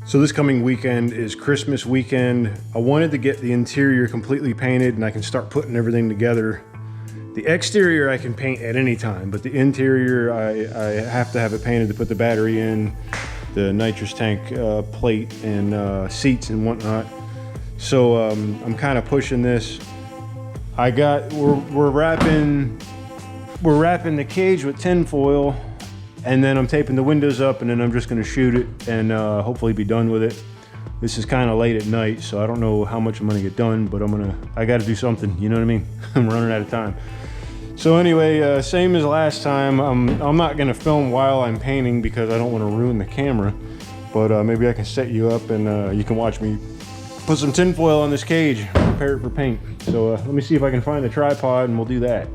So this coming weekend is Christmas weekend. I wanted to get the interior completely painted and I can start putting everything together. The exterior I can paint at any time, but the interior I have to have it painted to put the battery in, the nitrous tank plate and seats and whatnot. So I'm kind of pushing this. We're wrapping the cage with tin foil, and then I'm taping the windows up, and then I'm just gonna shoot it and hopefully be done with it. This is kind of late at night, so I don't know how much I'm gonna get done, but I gotta do something, you know what I mean? I'm running out of time. So anyway, same as last time, I'm not gonna film while I'm painting because I don't wanna ruin the camera, but maybe I can set you up and you can watch me put some tin foil on this cage, prepare it for paint. So let me see if I can find the tripod and we'll do that.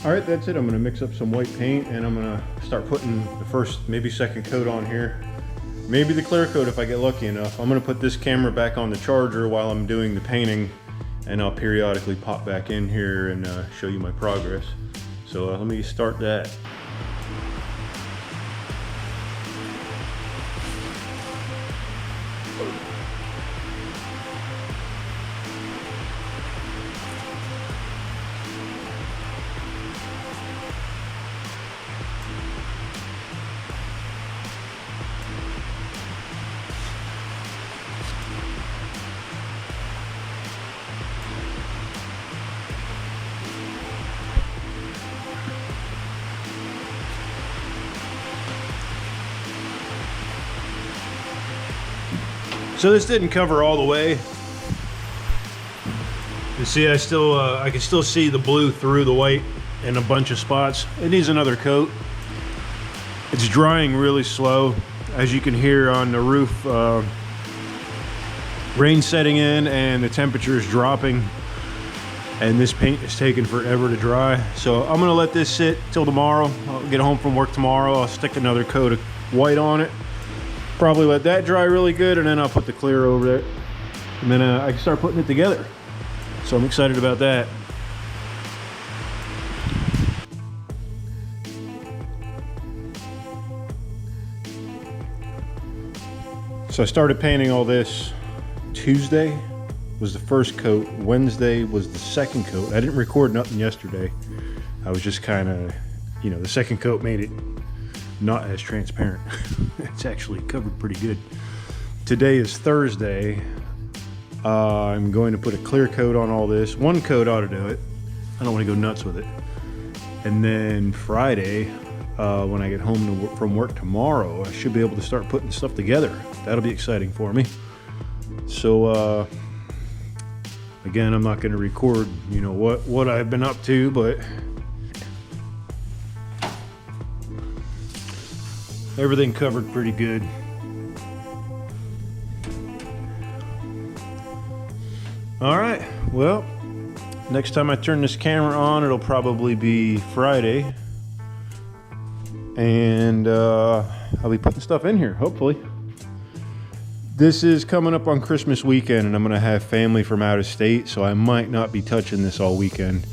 All right, that's it. I'm gonna mix up some white paint and I'm gonna start putting the first, maybe second coat on here. Maybe the clear coat if I get lucky enough. I'm gonna put this camera back on the charger while I'm doing the painting, and I'll periodically pop back in here and show you my progress. So let me start that. So this didn't cover all the way. You see, I can still see the blue through the white in a bunch of spots. It needs another coat. It's drying really slow. as you can hear on the roof, rain setting in and the temperature is dropping, and this paint is taking forever to dry. So I'm gonna let this sit till tomorrow. I'll get home from work tomorrow. I'll stick another coat of white on it. Probably let that dry really good, and then I'll put the clear over it. And then I can start putting it together. So I'm excited about that. So I started painting all this. Tuesday was the first coat. Wednesday was the second coat. I didn't record nothing yesterday. I was just kind of, you know, the second coat made it not as transparent. It's actually covered pretty good. Today is Thursday. I'm going to put a clear coat on all this. One coat ought to do it. I don't want to go nuts with it. And then Friday, when I get home from work tomorrow, I should be able to start putting stuff together. That'll be exciting for me. So again, I'm not going to record, you know, what I've been up to, but everything covered pretty good. All right, well, next time I turn this camera on, it'll probably be Friday, and I'll be putting stuff in here, hopefully. This is coming up on Christmas weekend, and I'm gonna have family from out of state, so I might not be touching this all weekend.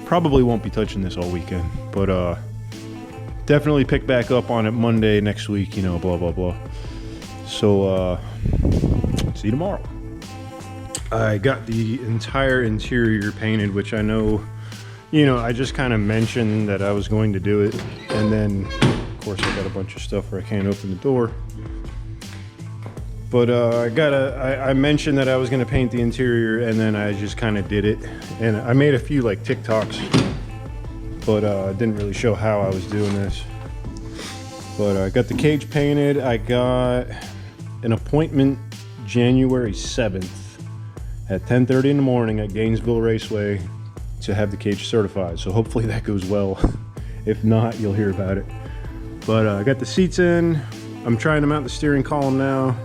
Probably won't be touching this all weekend, but definitely pick back up on it Monday next week, you know, blah, blah, blah. So, see you tomorrow. I got the entire interior painted, which I know, you know, I just kind of mentioned that I was going to do it. And then, of course, I got a bunch of stuff where I can't open the door. But I mentioned that I was going to paint the interior, and then I just kind of did it. And I made a few like TikToks, but I didn't really show how I was doing this. But I got the cage painted. I got an appointment January 7th at 10:30 in the morning at Gainesville Raceway to have the cage certified. So hopefully that goes well. If not, you'll hear about it. But I got the seats in. I'm trying to mount the steering column now.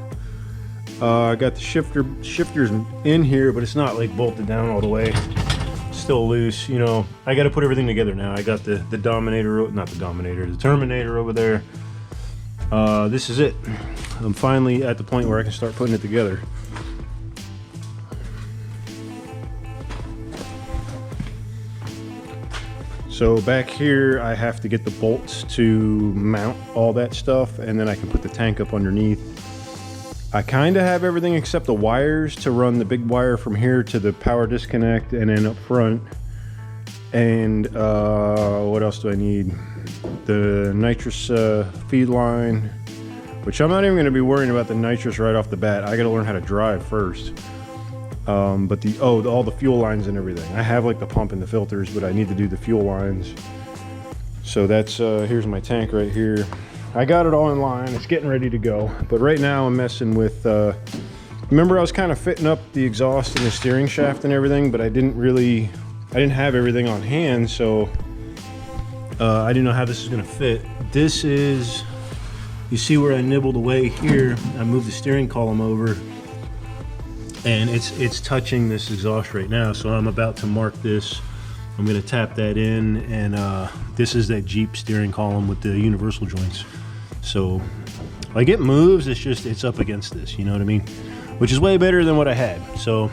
I got the shifters in here, but it's not like bolted down all the way. It's still loose, you know. I got to put everything together now. I got the Dominator, not the Dominator, the Terminator over there. This is it. I'm finally at the point where I can start putting it together. So back here, I have to get the bolts to mount all that stuff, and then I can put the tank up underneath. I kind of have everything except the wires to run the big wire from here to the power disconnect and then up front. And what else do I need? The nitrous feed line, which I'm not even going to be worrying about the nitrous right off the bat. I got to learn how to drive first. But all the fuel lines and everything. I have like the pump and the filters, but I need to do the fuel lines. So that's, here's my tank right here. I got it all in line. It's getting ready to go. But right now I'm messing with, remember I was kind of fitting up the exhaust and the steering shaft and everything, but I didn't have everything on hand. So I didn't know how this is going to fit. This is, you see where I nibbled away here. I moved the steering column over, and it's touching this exhaust right now. So I'm about to mark this. I'm going to tap that in, and this is that Jeep steering column with the universal joints. So like it moves, it's up against this, you know what I mean? Which is way better than what I had. So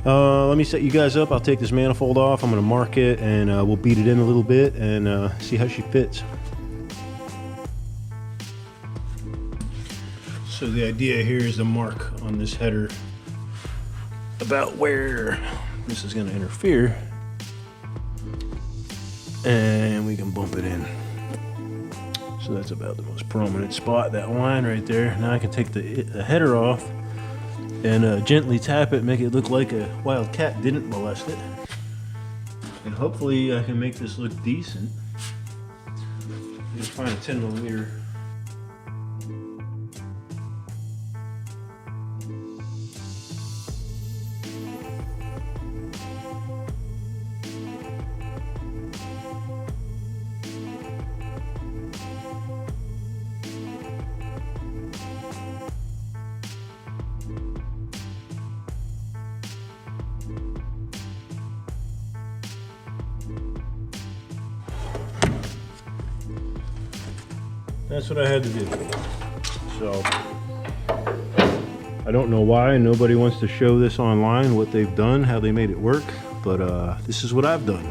let me set you guys up. I'll take this manifold off. I'm going to mark it, and we'll beat it in a little bit and see how she fits. So the idea here is to mark on this header about where this is going to interfere, and we can bump it in. So that's about the most prominent spot, that line right there. Now I can take the header off and gently tap it, make it look like a wild cat didn't molest it. And hopefully I can make this look decent. Just find a 10mm. That's what I had to do. So I don't know why nobody wants to show this online, what they've done, how they made it work, but this is what I've done.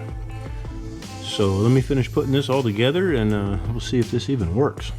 So let me finish putting this all together and we'll see if this even works.